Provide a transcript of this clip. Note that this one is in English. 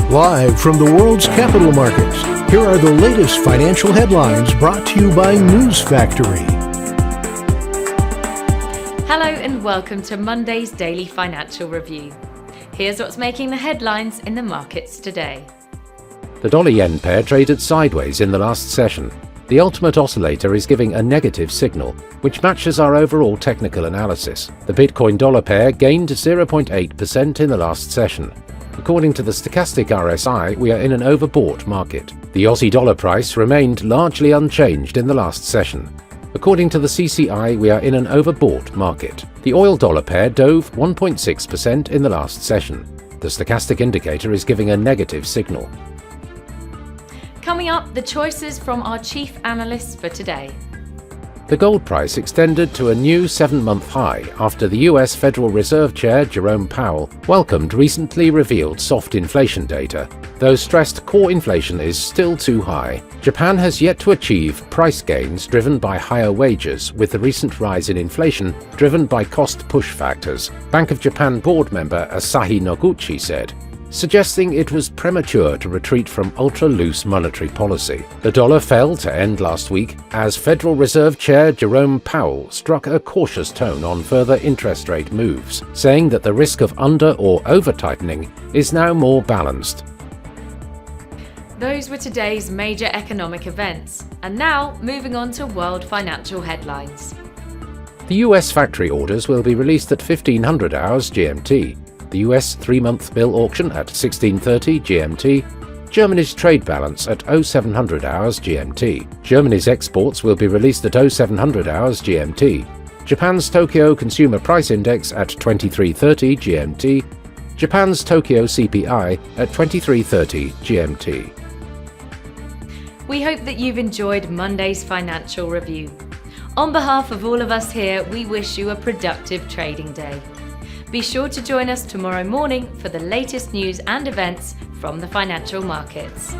Live from the world's capital markets, here are the latest financial headlines brought to you by News Factory. Hello and welcome to Monday's Daily Financial Review. Here's what's making the headlines in the markets today. The dollar-yen pair traded sideways in the last session. The ultimate oscillator is giving a negative signal, which matches our overall technical analysis. The Bitcoin-dollar pair gained 0.8% in the last session. According to the stochastic RSI, we are in an overbought market. The Aussie dollar price remained largely unchanged in the last session. According to the CCI, we are in an overbought market. The oil-dollar pair dove 1.6% in the last session. The stochastic indicator is giving a negative signal. Coming up, the choices from our chief analysts for today. The gold price extended to a new 7-month high after the US Federal Reserve Chair Jerome Powell welcomed recently revealed soft inflation data, though stressed core inflation is still too high. Japan has yet to achieve price gains driven by higher wages, with the recent rise in inflation driven by cost push factors, Bank of Japan board member Asahi Noguchi said, suggesting it was premature to retreat from ultra-loose monetary policy. The dollar fell to end last week as Federal Reserve Chair Jerome Powell struck a cautious tone on further interest rate moves, saying that the risk of under- or over-tightening is now more balanced. Those were today's major economic events. And now, moving on to world financial headlines. The US factory orders will be released at 1500 hours GMT. The US 3-month bill auction at 1630 GMT, Germany's trade balance at 0700 hours GMT. Germany's exports will be released at 0700 hours GMT. Japan's Tokyo Consumer Price Index at 2330 GMT. Japan's Tokyo CPI at 2330 GMT. We hope that you've enjoyed Monday's financial review. On behalf of all of us here, we wish you a productive trading day. Be sure to join us tomorrow morning for the latest news and events from the financial markets.